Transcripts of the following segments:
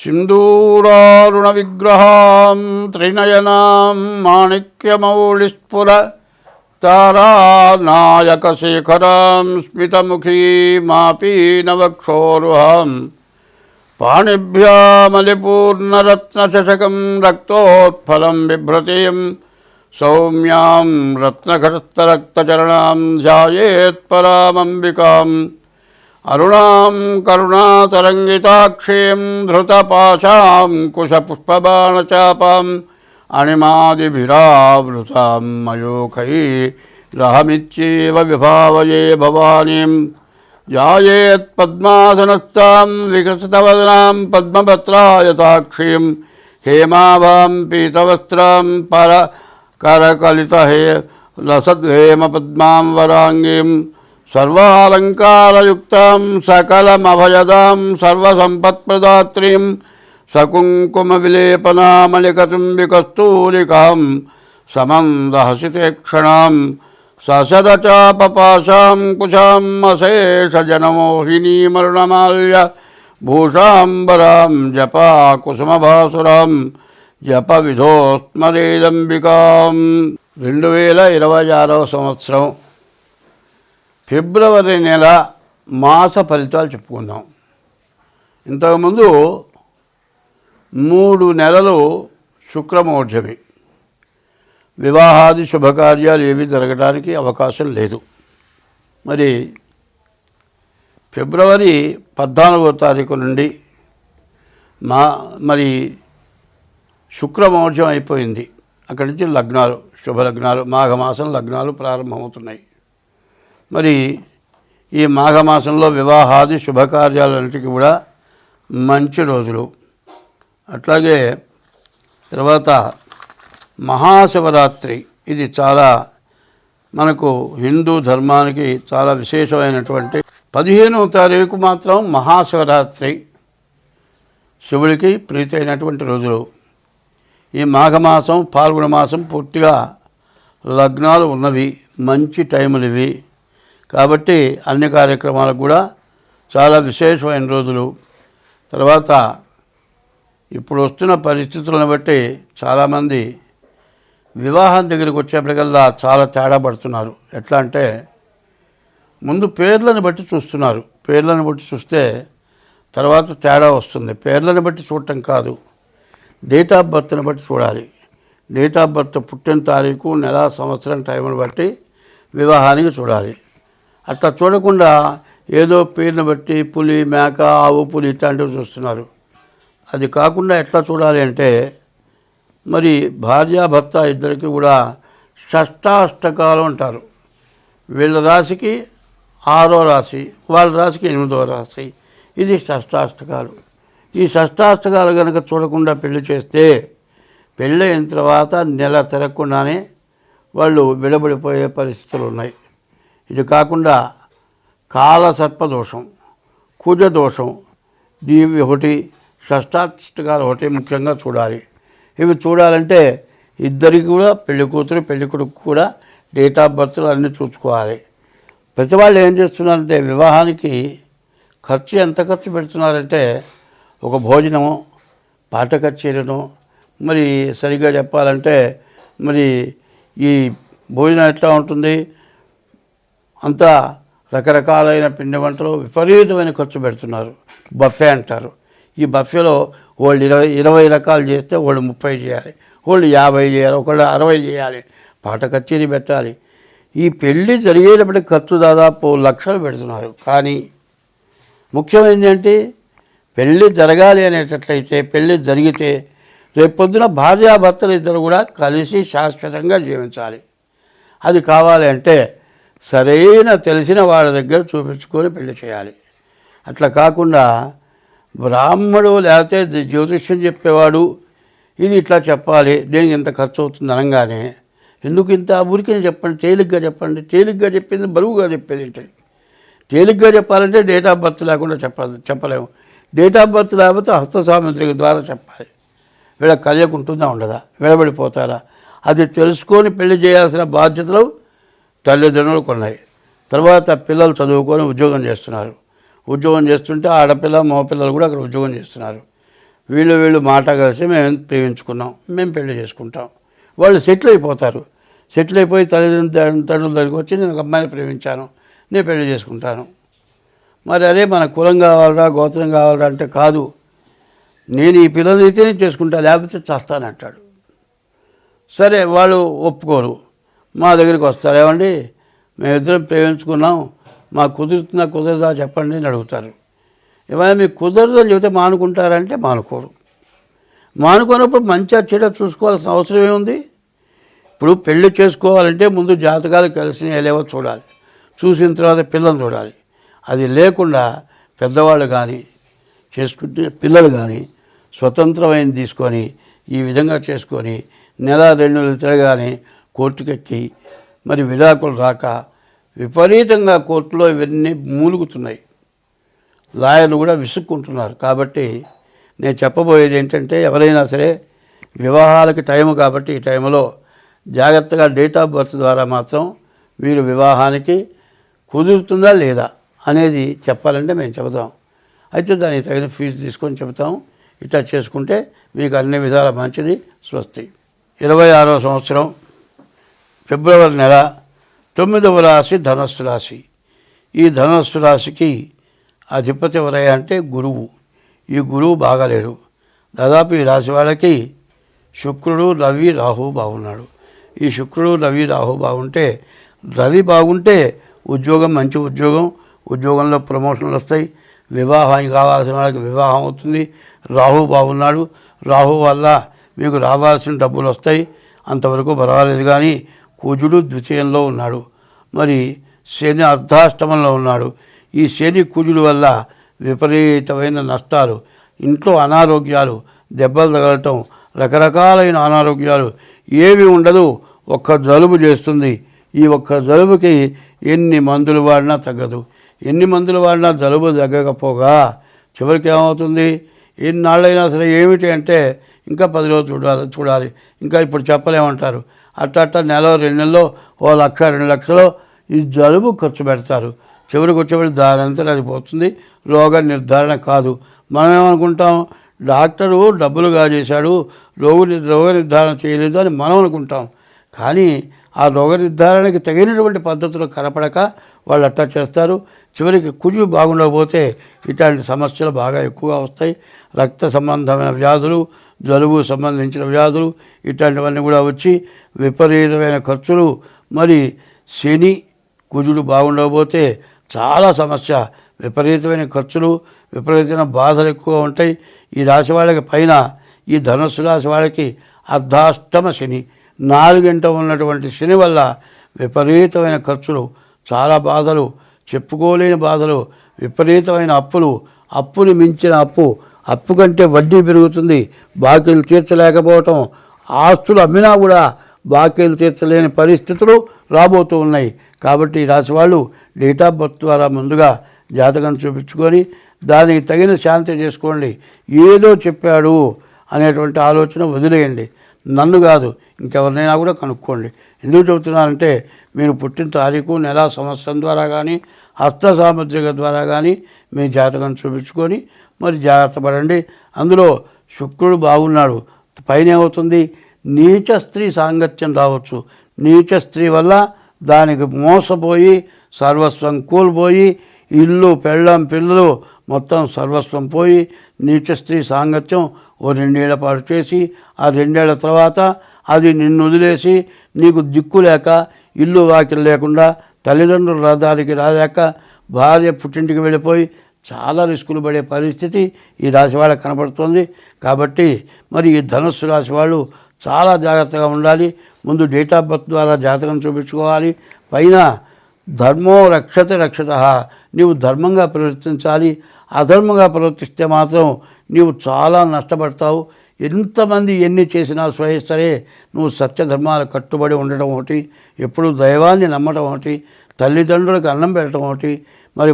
सिन्दूरारुणविग्रहां त्रिनयनां माणिक्यमौलिस्फुर तारानायकशेखरां स्मितमुखीमापीनवक्षोरुहां पाणिभ्यामलिपूर्णरत्नचषकं रक्तोत्फलं बिभ्रतीं सौम्यां रत्नघटस्थरक्तचरणां ध्यायेत्परामम्बिकाम् अरुणां करुणातरङ्गिताक्षीं धृतपाशां कुशपुष्पबाणचापाम् अणिमादिभिरावृतां मयूखैरहमित्येव विभावये भवानीं ध्यायेत्पद्मासनस्थां विकसितवदनां पद्मपत्रायताक्षीं हेमाभां पीतवस्त्रां परकरकलितहे लसद्हेमपद्मां वराङ्गीं सर्वालङ्कारयुक्तां सकलमभयदां सर्वसम्पत्प्रदात्रीं सकुङ्कुमविलेपनामलिकचुम्बिकस्तूलिकां समन्दहसितेक्षणां ससदचापपाशां कुशां अशेषजनमोहिनीमरुणमाल्य भूषाम्बरां जपाकुसुमभासुरां जपविधोस्मरेदम्बिकां 2026 సంవత్సరం ఫిబ్రవరి నెల మాస ఫలితాలు చెప్పుకుందాం. ఇంతకుముందు 3 నెలలు శుక్రమౌఢ్యమి, వివాహాది శుభకార్యాలు ఏవి జరగడానికి అవకాశం లేదు. మరి ఫిబ్రవరి 14వ తారీఖు నుండి మరి శుక్రమౌఢ్యం అయిపోయింది. అక్కడి నుంచి లగ్నాలు, శుభలగ్నాలు, మాఘమాసం లగ్నాలు ప్రారంభమవుతున్నాయి. మరి ఈ మాఘమాసంలో వివాహాది శుభకార్యాలన్నిటికీ కూడా మంచి రోజులు. అట్లాగే తర్వాత మహాశివరాత్రి, ఇది చాలా మనకు హిందూ ధర్మానికి చాలా విశేషమైనటువంటి 15వ తారీఖు మాత్రం మహాశివరాత్రి, శివుడికి ప్రీతి అయినటువంటి రోజులు. ఈ మాఘమాసం పాల్గొన మాసం పూర్తిగా లగ్నాలు ఉన్నవి, మంచి టైములు ఇవి. కాబట్టి అన్ని కార్యక్రమాలకు కూడా చాలా విశేషమైన రోజులు. తర్వాత ఇప్పుడు వస్తున్న పరిస్థితులను బట్టి చాలామంది వివాహం దగ్గరికి వచ్చేప్పటికల్లా చాలా తేడా పడుతున్నారు. ఎట్లా అంటే ముందు పేర్లను బట్టి చూస్తున్నారు. పేర్లను బట్టి చూస్తే తర్వాత తేడా వస్తుంది. పేర్లను బట్టి చూడటం కాదు, డేట్ ఆఫ్ బర్త్ని బట్టి చూడాలి. డేట్ ఆఫ్ బర్త్, పుట్టిన తారీఖు, నెల, సంవత్సరం, టైంను బట్టి వివాహానికి చూడాలి. అట్లా చూడకుండా ఏదో పేరుని బట్టి పులి, మేక, ఆవు, పులి ఇట్లాంటివి చూస్తున్నారు. అది కాకుండా ఎట్లా చూడాలి అంటే మరి భార్యాభర్త ఇద్దరికి కూడా షష్టాష్టకాలు అంటారు. వీళ్ళ రాశికి 6వ రాశి, వాళ్ళ రాశికి 8వ రాశి, ఇది షష్టాష్టకాలు. ఈ షష్టాష్టకాలు కనుక చూడకుండా పెళ్లి చేస్తే పెళ్ళి అయిన తర్వాత నెల తిరగకుండానే వాళ్ళు విడబడిపోయే పరిస్థితులు ఉన్నాయి. ఇది కాకుండా కాలసర్పదోషం, కుజదోషం, దీవి ఒకటి, షష్టాష్టకాలు ఒకటి ముఖ్యంగా చూడాలి. ఇవి చూడాలంటే ఇద్దరికి కూడా, పెళ్లి కూతురు పెళ్లి కొడుకు కూడా డేట్ ఆఫ్ బర్త్లు అన్నీ చూసుకోవాలి. ప్రతి వాళ్ళు ఏం చేస్తున్నారంటే వివాహానికి ఖర్చు ఎంత ఖర్చు పెడుతున్నారంటే ఒక భోజనము, పాట కచేరీను, మరి సరిగ్గా చెప్పాలంటే మరి ఈ భోజనం ఎట్లా ఉంటుంది, అంతా రకరకాలైన పిండి వంటలు విపరీతమైన ఖర్చు పెడుతున్నారు. బఫే అంటారు. ఈ బఫేలో వాళ్ళు 20 రకాలు చేస్తే వాళ్ళు 30 చేయాలి, వాళ్ళు 50 చేయాలి, ఒకళ్ళు 60 చేయాలి, పాట కచేరీ పెట్టాలి. ఈ పెళ్ళి జరిగేటప్పటికి ఖర్చు దాదాపు లక్షలు పెడుతున్నారు. కానీ ముఖ్యమైనది ఏంటి, పెళ్ళి జరగాలి అనేటట్లయితే, పెళ్ళి జరిగితే రేపొద్దున భార్యాభర్తలు ఇద్దరు కూడా కలిసి శాశ్వతంగా జీవించాలి. అది కావాలి అంటే సరైన తెలిసిన వాళ్ళ దగ్గర చూపించుకొని పెళ్లి చేయాలి. అట్లా కాకుండా బ్రాహ్మడు లేకపోతే జ్యోతిష్యం చెప్పేవాడు ఇది ఇట్లా చెప్పాలి, దీనికి ఇంత ఖర్చు అవుతుంది అనగానే ఎందుకు ఇంత ఊరికే చెప్పండి, తేలిగ్గా చెప్పండి. తేలిగ్గా చెప్పింది బరువుగా చెప్పేది ఏంటి? తేలిగ్గా చెప్పాలంటే డేట్ ఆఫ్ బర్త్ లేకుండా చెప్పలేము. డేట్ ఆఫ్ బర్త్ లేకపోతే హస్త సాముద్రిక ద్వారా చెప్పాలి. వీళ్ళ కలయిక ఉంటుందా ఉండదా, విడబడిపోతారా, అది తెలుసుకొని పెళ్లి చేయాల్సిన బాధ్యతలు తల్లిదండ్రులకు ఉన్నాయి. తర్వాత పిల్లలు చదువుకొని ఉద్యోగం చేస్తున్నారు. ఉద్యోగం చేస్తుంటే ఆడపిల్ల మగపిల్లలు కూడా అక్కడ ఉద్యోగం చేస్తున్నారు. వీళ్ళు మాట కలిసి మేము ప్రేమించుకున్నాం, మేము పెళ్లి చేసుకుంటాం. వాళ్ళు సెటిల్ అయిపోతారు. సెటిల్ అయిపోయి తండ్రుల దగ్గరికి వచ్చి నేను ఒక అమ్మాయిని ప్రేమించాను, నేను పెళ్లి చేసుకుంటాను. మరి అదే మన కులం కావాలరా, గోత్రం కావాలరా అంటే కాదు, నేను ఈ పిల్లలు అయితేనే చేసుకుంటా, లేకపోతే చేస్తానంటాడు. సరే వాళ్ళు ఒప్పుకోరు, మా దగ్గరికి వస్తారు. ఏమండి మేమిద్దరం ప్రేమించుకున్నాం, మాకు కుదురుతుందా కుదరదా చెప్పండి అని అడుగుతారు. ఏమైనా మీకు కుదరదని చెబితే మానుకుంటారంటే మానుకోరు. మానుకున్నప్పుడు మంచిగా చెడ్డ చూసుకోవాల్సిన అవసరం ఏముంది? ఇప్పుడు పెళ్లి చేసుకోవాలంటే ముందు జాతకాలు కలిసి లేవో చూడాలి, చూసిన తర్వాత పిల్లల్ని చూడాలి. అది లేకుండా పెద్దవాళ్ళు కానీ చేసుకుంటే పిల్లలు కానీ స్వతంత్రమైన తీసుకొని ఈ విధంగా చేసుకొని నెల 2 నెలలు తిరగానే కోర్టుకెక్కి మరి విడాకులు రాక విపరీతంగా కోర్టులో ఇవన్నీ మూలుగుతున్నాయి. లాయర్లు కూడా విసుక్కుంటున్నారు. కాబట్టి నేను చెప్పబోయేది ఏంటంటే, ఎవరైనా సరే వివాహాలకి టైము కాబట్టి ఈ టైంలో జాగ్రత్తగా డేట్ ఆఫ్ బర్త్ ద్వారా మాత్రం వీరు వివాహానికి కుదురుతుందా లేదా అనేది చెప్పాలంటే మేము చెబుతాం. అయితే దానికి తగిన ఫీజు తీసుకొని చెబుతాం. ఇట్లా చేసుకుంటే మీకు అన్ని విధాల మంచిది. స్వస్తి. 26వ సంవత్సరం ఫిబ్రవరి నెల 9వ రాశి ధనస్సు రాశి. ఈ ధనస్సు రాశికి అధిపతి ఎవరయ్యా అంటే గురువు. ఈ గురువు బాగాలేడు. దాదాపు ఈ రాశి వాళ్ళకి శుక్రుడు, రవి, రాహు బాగున్నాడు. ఈ శుక్రుడు, రవి, రాహు బాగుంటే, రవి బాగుంటే ఉద్యోగం మంచి ఉద్యోగం, ఉద్యోగంలో ప్రమోషన్లు వస్తాయి, వివాహం కావాల్సిన వాళ్ళకి వివాహం అవుతుంది. రాహు బాగున్నాడు, రాహు వల్ల మీకు రావాల్సిన డబ్బులు వస్తాయి, అంతవరకు పర్వాలేదు. కానీ కుజుడు ద్వితీయంలో ఉన్నాడు, మరి శని అర్ధాష్టమంలో ఉన్నాడు. ఈ శని కుజుడు వల్ల విపరీతమైన నష్టాలు, ఇంట్లో అనారోగ్యాలు, దెబ్బలు తగలటం, రకరకాలైన అనారోగ్యాలు ఏవి ఉండదు, ఒక్క జలుబు చేస్తుంది. ఈ ఒక్క జలుబుకి ఎన్ని మందులు వాడినా తగ్గదు. ఎన్ని మందులు వాడినా జలుబు తగ్గకపోగా చివరికి ఏమవుతుంది? ఎన్నాళ్ళైనా సరే ఏమిటి అంటే ఇంకా 10 రోజులు చూడాలి, ఇంకా ఇప్పుడు చెప్పలేమంటారు. అట్ట నెల 2 నెలల్లో 1 లక్ష 2 లక్షలు ఈ జలుబు ఖర్చు పెడతారు. చివరికి వచ్చేవాడు దానంతా అది పోతుంది. రోగ నిర్ధారణ కాదు. మనం ఏమనుకుంటాం? డాక్టరు డబ్బులు కాజేశాడు, రోగ నిర్ధారణ చేయలేదు అని మనం అనుకుంటాం. కానీ ఆ రోగ నిర్ధారణకి తగినటువంటి పద్ధతులు కనపడక వాళ్ళు అట్టా చేస్తారు. చివరికి కుజు బాగుండకపోతే ఇట్లాంటి సమస్యలు బాగా ఎక్కువగా వస్తాయి. రక్త సంబంధమైన వ్యాధులు, జలుబు సంబంధించిన వ్యాధులు ఇట్లాంటివన్నీ కూడా వచ్చి విపరీతమైన ఖర్చులు. మరి శని కుజుడు బాగుండకపోతే చాలా సమస్య, విపరీతమైన ఖర్చులు, విపరీతమైన బాధలు ఎక్కువ ఉంటాయి. ఈ రాశి వాళ్ళకి పైన ఈ ధనుస్సు రాశి వాళ్ళకి అర్ధాష్టమ శని, 4 గంట ఉన్నటువంటి శని వల్ల విపరీతమైన ఖర్చులు, చాలా బాధలు, చెప్పుకోలేని బాధలు, విపరీతమైన అప్పులు, అప్పుని మించిన అప్పు కంటే వడ్డీ పెరుగుతుంది. బాకీలు తీర్చలేకపోవటం, ఆస్తులు అమ్మినా కూడా బాకీలు తీర్చలేని పరిస్థితులు రాబోతూ ఉన్నాయి. కాబట్టి ఈ రాశి వాళ్ళు డేట్ ఆఫ్ బర్త్ ద్వారా ముందుగా జాతకం చూపించుకొని దానికి తగిన శాంతి చేసుకోండి. ఏదో చెప్పాడు అనేటువంటి ఆలోచన వదిలేయండి. నన్ను కాదు, ఇంకెవరినైనా కూడా కనుక్కోండి. ఎందుకు చెబుతున్నానంటే, మీరు పుట్టిన తారీఖు, నెల, సంవత్సరం ద్వారా కానీ హస్త సాముద్రిక ద్వారా కానీ మీ జాతకం చూపించుకొని మరి జాగ్రత్త పడండి. అందులో శుక్రుడు బాగున్నాడు, పైన ఏమవుతుంది? నీచ స్త్రీ సాంగత్యం రావచ్చు. నీచ స్త్రీ వల్ల దానికి మోసపోయి సర్వస్వం కోల్పోయి, ఇల్లు, పెళ్ళం, పిల్లలు మొత్తం సర్వస్వం పోయి నీచ స్త్రీ సాంగత్యం ఓ 2 ఏళ్ల పాటు చేసి, ఆ 2 ఏళ్ల తర్వాత అది నిన్ను వదిలేసి నీకు దిక్కు లేక, ఇల్లు వాకిలు లేకుండా, తల్లిదండ్రులు రథానికి రాలేక, భార్య పుట్టింటికి వెళ్ళిపోయి చాలా రిస్కులు పడే పరిస్థితి ఈ రాశి వాళ్ళకి కనబడుతుంది. కాబట్టి మరి ఈ ధనుస్సు రాశి వాళ్ళు చాలా జాగ్రత్తగా ఉండాలి. ముందు డేట్ ఆఫ్ బర్త్ ద్వారా జాతకం చూపించుకోవాలి. పైన ధర్మో రక్షతే రక్షత, నీవు ధర్మంగా ప్రవర్తించాలి. అధర్మంగా ప్రవర్తిస్తే మాత్రం నీవు చాలా నష్టపడతావు. ఎంతమంది ఎన్ని చేసినా సరే నువ్వు సత్యధర్మాలు కట్టుబడి ఉండటం ఒకటి, ఎప్పుడు దైవాన్ని నమ్మటం ఒకటి, తల్లిదండ్రులకు అన్నం పెట్టడం ఒకటి, మరి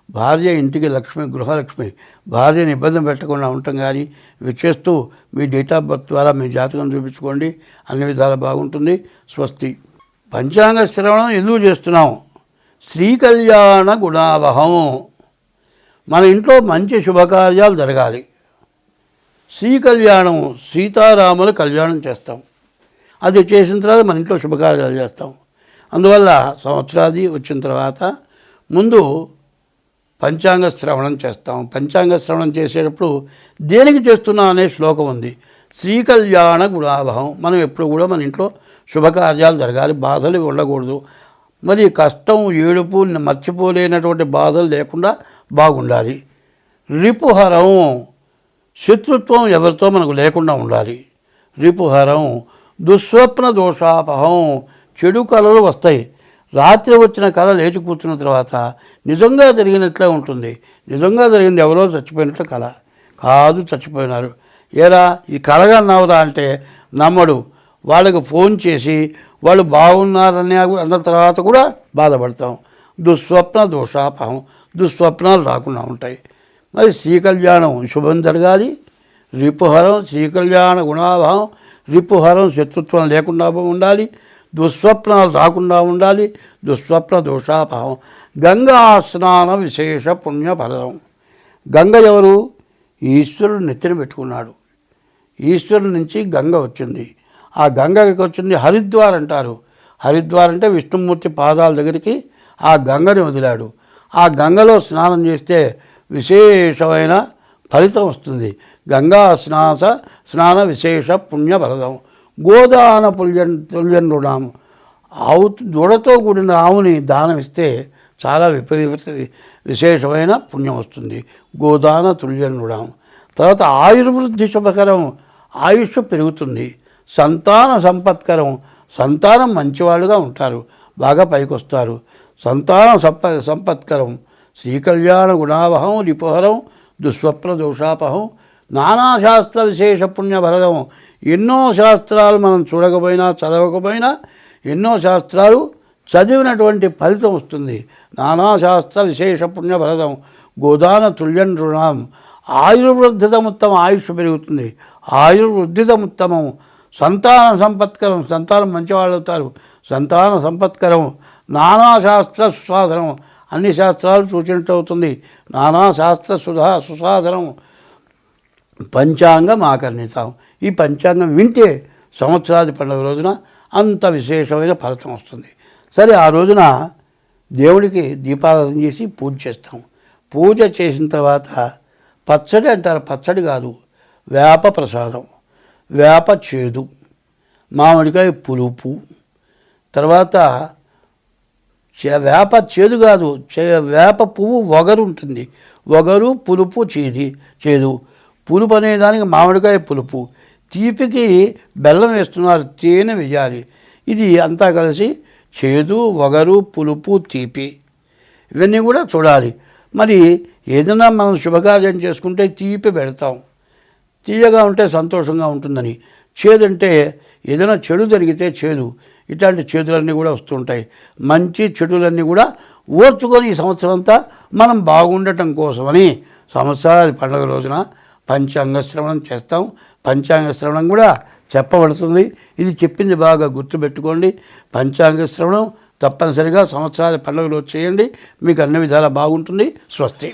భార్య ఇంటికి లక్ష్మి, గృహలక్ష్మి, భార్యని ఇబ్బంది పెట్టకుండా ఉండటం కానీ ఇవి చేస్తూ మీ డేట్ ఆఫ్ బర్త్ ద్వారా మీ జాతకం చూపించుకోండి. అన్ని విధాలు బాగుంటుంది. స్వస్తి. పంచాంగ శ్రవణం ఎందుకు చేస్తున్నాం? శ్రీ కళ్యాణ గుణావహం. మన ఇంట్లో మంచి శుభకార్యాలు జరగాలి. శ్రీ కళ్యాణం, సీతారాముల కళ్యాణం చేస్తాం. అది చేసిన తర్వాత మన ఇంట్లో శుభకార్యాలు చేస్తాం. అందువల్ల సంవత్సరాది వచ్చిన తర్వాత ముందు పంచాంగ శ్రవణం చేస్తాం. పంచాంగ శ్రవణం చేసేటప్పుడు దేనికి చేస్తున్నాం అనే శ్లోకం ఉంది. శ్రీ కళ్యాణ గుణాభావం. మనం ఎప్పుడు కూడా మన ఇంట్లో శుభకార్యాలు జరగాలి, బాధలు ఉండకూడదు. మరి కష్టం, ఏడుపు, మర్చిపోలేనటువంటి బాధలు లేకుండా బాగుండాలి. రిపుహరం, శత్రుత్వం ఎవరితో మనకు లేకుండా ఉండాలి. రిపుహరం, దుస్వప్న దోషాపహం, చెడు కళలు వస్తాయి. రాత్రి వచ్చిన కళ లేచి కూర్చున్న తర్వాత నిజంగా జరిగినట్లే ఉంటుంది. నిజంగా జరిగింది, ఎవరో చచ్చిపోయినట్లు కళ కాదు, చచ్చిపోయినారు. ఏరా ఈ కళగా నవ్వరా అంటే నమ్మడు. వాళ్ళకి ఫోన్ చేసి వాళ్ళు బాగున్నారని అన్న తర్వాత కూడా బాధపడతాం. దుస్వప్న దోషాపహం, దుస్వప్నాలు రాకుండా ఉంటాయి. మరి శ్రీ కళ్యాణం శుభం జరగాలి. రిపుహరం, శ్రీ కళ్యాణ గుణాభావం. రిపుహరం, శత్రుత్వం లేకుండా ఉండాలి. దుస్వప్నాలు రాకుండా ఉండాలి. దుస్వప్న దోషాపహం. గంగా స్నాన విశేష పుణ్యఫలం. గంగ ఎవరు? ఈశ్వరుడు నెత్తిన పెట్టుకున్నాడు. ఈశ్వరుడి నుంచి గంగ వచ్చింది. ఆ గంగ ఎక్కడికి వచ్చింది? హరిద్వార్ అంటారు. హరిద్వార్ అంటే విష్ణుమూర్తి పాదాల దగ్గరికి ఆ గంగని వదిలాడు. ఆ గంగలో స్నానం చేస్తే విశేషమైన ఫలితం వస్తుంది. గంగా స్నాన విశేష పుణ్యఫలం. గోదాన తుల్యం రుణం. ఆవు దూడతో కూడిన ఆవుని దానం ఇస్తే చాలా విశేషమైన పుణ్యం వస్తుంది. గోదాన తుల్యం రుణం. తర్వాత ఆయుర్వృద్ధి శుభకరం. ఆయుష్ పెరుగుతుంది. సంతాన సంపత్కరం. సంతానం మంచివాళ్ళుగా ఉంటారు, బాగా పైకి వస్తారు. సంతాన సంపత్కరం. శ్రీకళ్యాణ గుణావహం. రిపుహరం, దుస్వప్న దోషాపహం. నానాశాస్త్ర విశేష పుణ్యఫలం. ఎన్నో శాస్త్రాలు మనం చూడకపోయినా చదవకపోయినా ఎన్నో శాస్త్రాలు చదివినటువంటి ఫలితం వస్తుంది. నానాశాస్త్ర విశేష పుణ్యఫలం. గోదాన తుల్యం రుణం. ఆయుర్వృద్ధితముత్తమ. ఆయుష్ పెరుగుతుంది. ఆయుర్వృద్ధితముత్తమం. సంతాన సంపత్కరం. సంతానం మంచివాళ్ళు అవుతారు. సంతాన సంపత్కరం. నానాశాస్త్ర సుసాధనం. అన్ని శాస్త్రాలు సూచించ అవుతుంది. నానాశాస్త్ర సుసాధనం. పంచాంగం ఆకర్ణితాం. ఈ పంచాంగం వింటే సంవత్సరాది పండుగ రోజున అంత విశేషమైన ఫలితం వస్తుంది. సరే, ఆ రోజున దేవుడికి దీపారాధన చేసి పూజ చేస్తాం. పూజ చేసిన తర్వాత పచ్చడి అంటారు. పచ్చడి కాదు, వేప ప్రసాదం. వేప చేదు, మామిడికాయ పులుపు. తర్వాత వేప చేదు కాదు, వేప పువ్వు వగరు ఉంటుంది. వగరు, పులుపు, చేదు. పులుపు అనేదానికి మామిడికాయ పులుపు. తీపికి బెల్లం వేస్తున్నారు, తేనె వేయాలి. ఇది అంతా కలిసి చేదు, వగరు, పులుపు, తీపి. ఇవన్నీ కూడా చూడాలి. మరి ఏదైనా మనం శుభకార్యం చేసుకుంటే తీపి పెడతాం. తీయగా ఉంటే సంతోషంగా ఉంటుందని. చేదంటే ఏదైనా చెడు జరిగితే చేదు. ఇట్లాంటి చేదులన్నీ కూడా వస్తుంటాయి. మంచి చెడులన్నీ కూడా ఓర్చుకొని ఈ సంవత్సరం అంతా మనం బాగుండటం కోసమని సంవత్సరాది పండుగ రోజున పంచాంగ శ్రవణం చేస్తాం. పంచాంగ శ్రవణం కూడా చెప్పబడుతుంది. ఇది చెప్పింది బాగా గుర్తుపెట్టుకోండి. పంచాంగ శ్రవణం తప్పనిసరిగా సంవత్సరాది పండుగలో చేయండి. మీకు అన్ని విధాలా బాగుంటుంది. స్వస్తి.